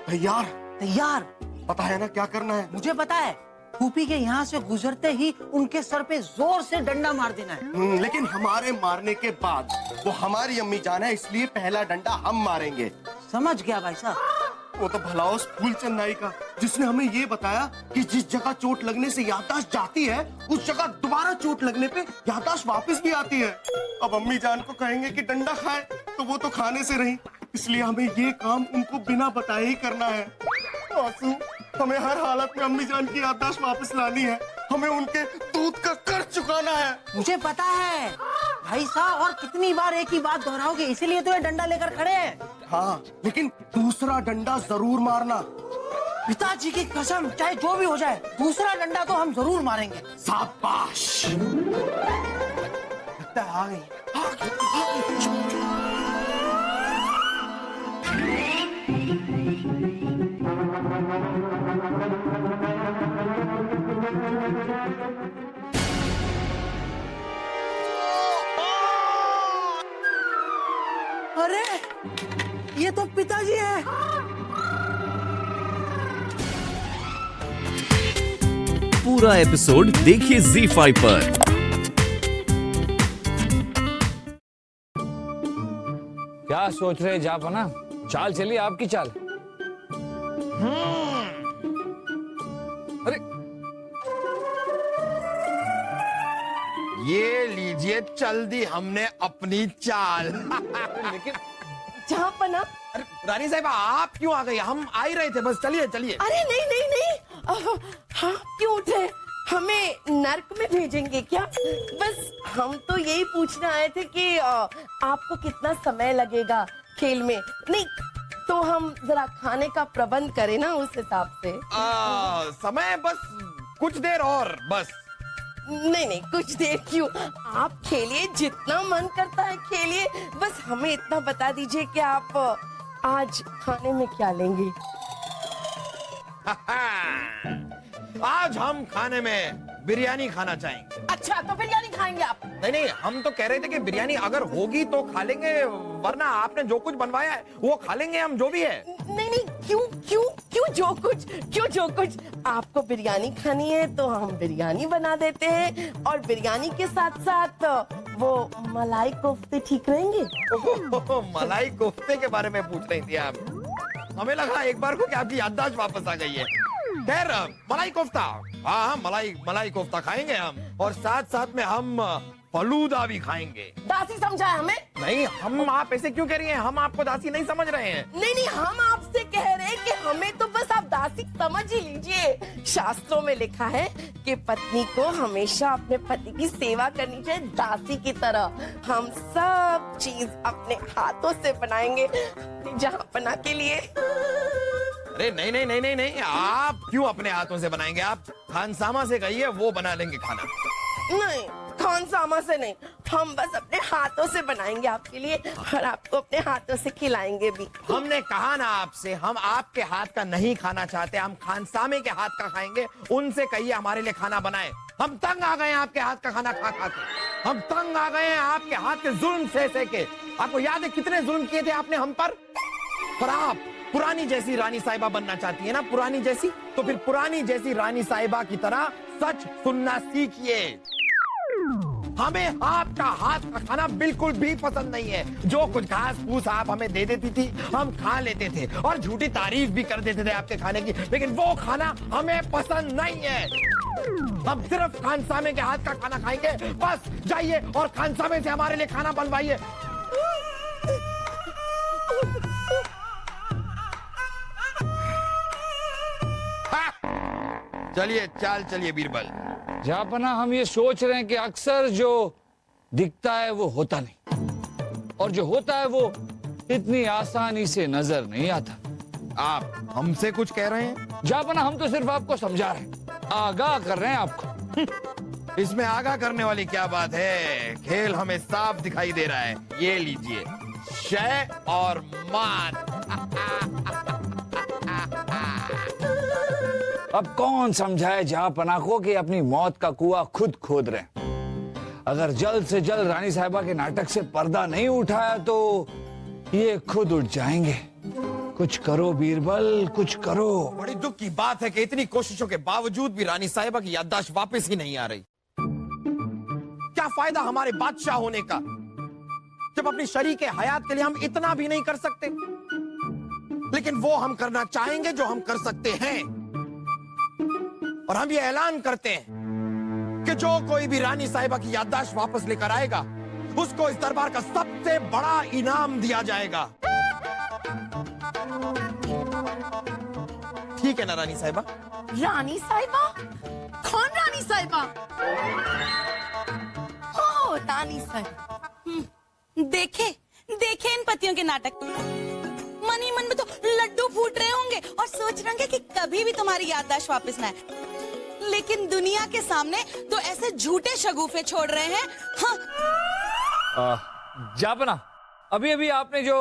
तैयार? तैयार। पता है ना क्या करना है? मुझे पता है, फूफी के यहाँ से गुजरते ही उनके सर पे जोर से डंडा मार देना है। लेकिन हमारे मारने के बाद वो हमारी अम्मी जान है, इसलिए पहला डंडा हम मारेंगे। समझ गया भाई साहब। वो तो भला उस फूलचंद नाई का जिसने हमें ये बताया कि जिस जगह चोट लगने से याददाश्त जाती है उस जगह दोबारा चोट लगने पे याददाश्त वापस भी आती है। अब अम्मी जान को कहेंगे कि डंडा खाए तो वो तो खाने से रही, इसलिए हमें ये काम उनको बिना बताए ही करना है। आंसू, हमें हर हालत में अम्मी जान की याददाश्त वापस लानी है। हमें उनके दूध का कर्ज चुकाना है। मुझे पता है भाई साहब, और कितनी बार एक ही बात दोहराओगे, इसीलिए तो ये डंडा लेकर खड़े हैं। हाँ, लेकिन दूसरा डंडा जरूर मारना। पिताजी की कसम, चाहे जो भी हो जाए, दूसरा डंडा तो हम जरूर मारेंगे। शाबाश। लगता है आ गई। अरे ये तो पिताजी है। पूरा एपिसोड देखिए ZEE5 पर। क्या सोच रहे जापना? चाल चलिए आपकी चाल। अरे ये लीजिए, चल दी हमने अपनी चाल। लेकिन जापना, अरे रानी साहिबा, आप क्यों आ गई? हम आ ही रहे थे, बस चलिए चलिए। अरे नहीं नहीं नहीं, हाँ क्यों उठे? हमें नर्क में भेजेंगे क्या? बस हम तो यही पूछने आए थे कि आपको कितना समय लगेगा खेल में। नहीं तो हम जरा खाने का प्रबंध करें ना, उस हिसाब से। समय बस कुछ देर और, बस। नहीं नहीं, कुछ देर क्यों, आप खेलिए, जितना मन करता है खेलिए। बस हमें इतना बता दीजिए कि आप आज खाने में क्या लेंगे। आज हम खाने में बिरयानी खाना चाहेंगे। अच्छा, तो बिरयानी खाएंगे आप? नहीं नहीं, हम तो कह रहे थे कि बिरयानी अगर होगी तो खा लेंगे, वरना आपने जो कुछ बनवाया है वो खा लेंगे हम, जो भी है। नहीं नहीं, क्यों क्यों क्यों जो कुछ आपको बिरयानी खानी है तो हम बिरयानी बना देते हैं, और बिरयानी के साथ साथ वो मलाई कोफ्ते ठीक रहेंगे। मलाई कोफ्ते के बारे में पूछ रही थी आप? हमें लगा एक बार को कि आपकी याददाश्त वापस आ गई है। खैर, मलाई कोफ्ता, हाँ मलाई कोफ्ता खाएंगे हम, और साथ साथ में हम फलूदा भी खाएंगे। दासी समझा है हमें? नहीं, हम आप ऐसे क्यों कह रही हैं? हम आपको दासी नहीं समझ रहे हैं। नहीं नहीं, हम आपसे कह रहे हैं कि हमें तो बस आप दासी समझ ही लीजिए। शास्त्रों में लिखा है कि पत्नी को हमेशा अपने पति की सेवा करनी चाहिए, दासी की तरह। हम सब चीज अपने हाथों से बनाएंगे, जहाँ बना के लिए। अरे नहीं नहीं नहीं नहीं नहीं, आप क्यों अपने हाथों से बनाएंगे? आप खानसामा से कहिए, वो बना लेंगे खाना। नहीं, खानसामा से नहीं, हम बस अपने हाथों से बनाएंगे आपके लिए, और आपको अपने हाथों से खिलाएंगे भी। हमने कहा ना आपसे, हम आपके हाथ का नहीं खाना चाहते, हम खानसामे के हाथ का खाएंगे। उनसे कहिए हमारे लिए खाना बनाए। हम तंग आ गए हैं आपके हाथ का खाना खा खा के। हम तंग आ गए हैं आपके हाथ के जुल्म सह के। आपको याद है कितने जुल्म किए थे आपने हम पर? पर आप पुरानी जैसी रानी साहिबा बनना चाहती है ना, पुरानी जैसी, तो फिर पुरानी जैसी रानी साहिबा की तरह सच सुनना सीखिए। हमें आपका हाथ का खाना बिल्कुल भी पसंद नहीं है। जो कुछ घास फूस आप हमें दे देती थी हम खा लेते थे, और झूठी तारीफ भी कर देते थे आपके खाने की, लेकिन वो खाना हमें पसंद नहीं है। हम सिर्फ खानसामे के हाथ का खाना खाएंगे। बस जाइए और खानसामे से हमारे लिए खाना बनवाइए। चलिए चाल चलिए बीरबल। जापना, हम ये सोच रहे हैं कि अक्सर जो दिखता है वो होता नहीं, और जो होता है वो इतनी आसानी से नजर नहीं आता। आप हमसे कुछ कह रहे हैं? जापना, हम तो सिर्फ आपको समझा रहे हैं, आगाह कर रहे हैं आपको। इसमें आगाह करने वाली क्या बात है? खेल हमें साफ दिखाई दे रहा है। ये लीजिए, शय और मान। अब कौन समझाए जहांपना को कि अपनी मौत का कुआं खुद खोद रहे हैं। अगर जल्द से जल्द रानी साहिबा के नाटक से पर्दा नहीं उठाया तो ये खुद उठ जाएंगे। कुछ करो बीरबल, कुछ करो। बड़ी दुख की बात है कि इतनी कोशिशों के बावजूद भी रानी साहिबा की याददाश्त वापस ही नहीं आ रही। क्या फायदा हमारे बादशाह होने का जब अपनी शरीक हयात के लिए हम इतना भी नहीं कर सकते। लेकिन वो हम करना चाहेंगे जो हम कर सकते हैं, और हम ये ऐलान करते हैं कि जो कोई भी रानी साहिबा की याददाश्त वापस लेकर आएगा उसको इस दरबार का सबसे बड़ा इनाम दिया जाएगा। ठीक है ना रानी साहिबा? रानी साहिबा? कौन रानी साहिबा? ओ रानी साहिबा। देखे देखे इन पतियों के नाटक। मन ही मन में तो लड्डू फूट रहे होंगे और सोच रहे होंगे कि कभी भी तुम्हारी याददाश्त वापस ना आए, लेकिन दुनिया के सामने तो ऐसे झूठे शगुफे छोड़ रहे हैं। हाँ। जापना, अभी अभी आपने जो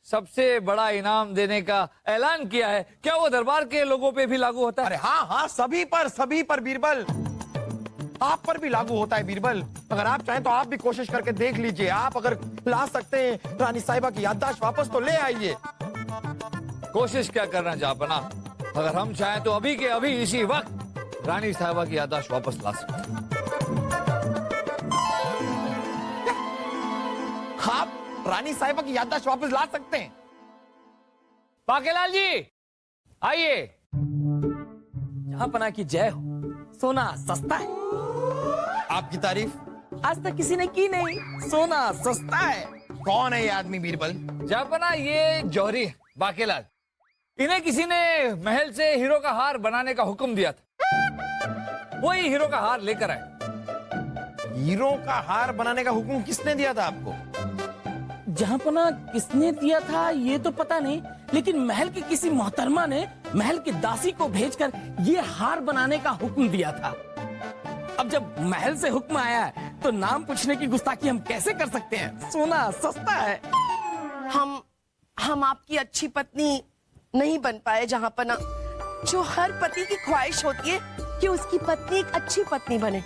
सबसे बड़ा इनाम देने का ऐलान किया है, क्या वो दरबार के लोगों पे भी लागू होता है? अरे हाँ हाँ, सभी पर बीरबल, आप पर भी लागू होता है बीरबल। अगर आप चाहें तो आप भी कोशिश करके देख लीजिए। आप अगर ला सकते हैं रानी साहिबा की याददाश्त वापस तो ले आइए। कोशिश क्या करना जापना, अगर हम चाहें तो अभी के अभी इसी वक्त रानी साहिबा की याददाश्त वापस ला सकते हैं। आप रानी साहिबा की याददाश्त वापस ला सकते हैं? पाकेलाल जी आइए। जहांपना की जय हो। सोना सस्ता है। आपकी तारीफ आज तक किसी ने की नहीं। सोना सस्ता है। कौन है ये आदमी बीरबल? जापना, ये जौहरी है, बाकेलाल। इन्हें किसी ने महल से हीरो का हार बनाने का हुक्म दिया था, वही हीरो का हार लेकर आए। हीरो का हार बनाने का हुक्म किसने दिया था आपको? जहांपना किसने दिया था ये तो पता नहीं, लेकिन महल की किसी मोहतरमा ने महल की दासी को भेजकर ये हार बनाने का हुक्म दिया था। अब जब महल से हुक्म आया है तो नाम पूछने की गुस्ताखी हम कैसे कर सकते हैं? सोना सस्ता है। हम आपकी अच्छी पत्नी नहीं बन पाए जहांपना। जो हर पति की ख्वाहिश होती है कि उसकी पत्नी एक अच्छी पत्नी बने,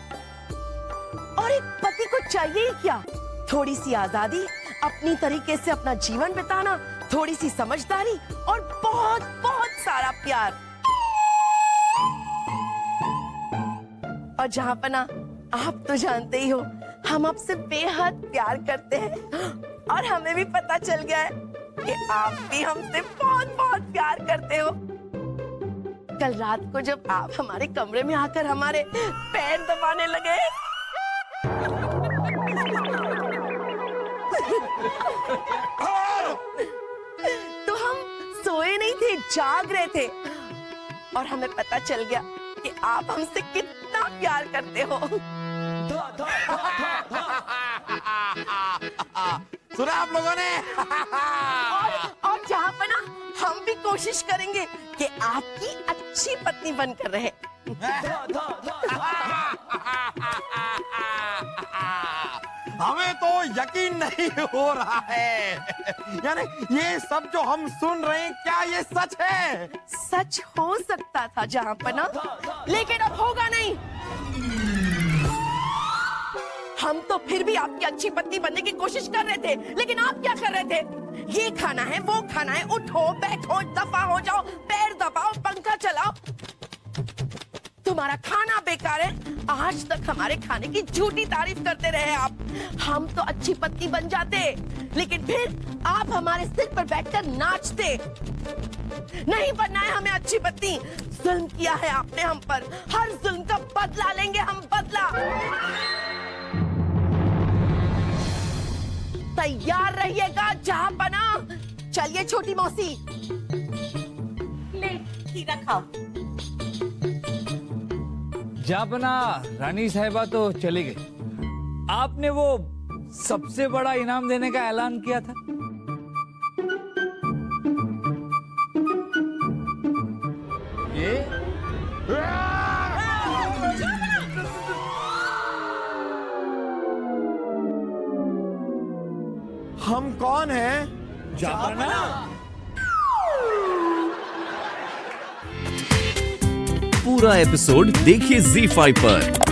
और एक पति को चाहिए ही क्या? थोड़ी सी आजादी, अपनी तरीके से अपना जीवन बिताना, थोड़ी सी समझदारी और बहुत बहुत सारा प्यार। और जहांपना, आप तो जानते ही हो हम आपसे बेहद प्यार करते हैं, और हमें भी पता चल गया है कि आप भी हमसे बहुत बहुत प्यार करते हो। कल रात को जब आप हमारे कमरे में आकर हमारे पैर दबाने लगे तो हम सोए नहीं थे, जाग रहे थे, और हमें पता चल गया कि आप हमसे कितना प्यार करते हो। सुना आप लोगों ने? और जहांपना, हम भी कोशिश करेंगे कि आपकी अच्छी पत्नी बनकर रहे। हमें तो यकीन नहीं हो रहा है, यानी ये सब जो हम सुन रहे हैं, क्या ये सच है? सच हो सकता था जहांपना, लेकिन अब होगा नहीं। हम तो फिर भी आपकी अच्छी पत्नी बनने की कोशिश कर रहे थे, लेकिन आप क्या कर रहे थे? ये खाना है, वो खाना है, उठो बैठो, दफा हो जाओ, पैर दबाओ, पंखा चलाओ। तुम्हारा खाना बेकार है। आज तक हमारे खाने की झूठी तारीफ करते रहे आप। हम तो अच्छी पत्नी बन जाते, लेकिन फिर आप हमारे सिर पर बैठकर नाचते। नहीं बनना है हमें अच्छी पत्नी। जुल्म किया है आपने हम पर, हर जुल्म का बदला लेंगे हम, बदला। तैयार रहिएगा जहांपना। चलिए छोटी मौसी, ले खीरा खाओ। जापना, रानी साहिबा तो चली गई, आपने वो सबसे बड़ा इनाम देने का ऐलान किया था। ये हम कौन हैं? जापना। पूरा एपिसोड देखिए ZEE5 पर।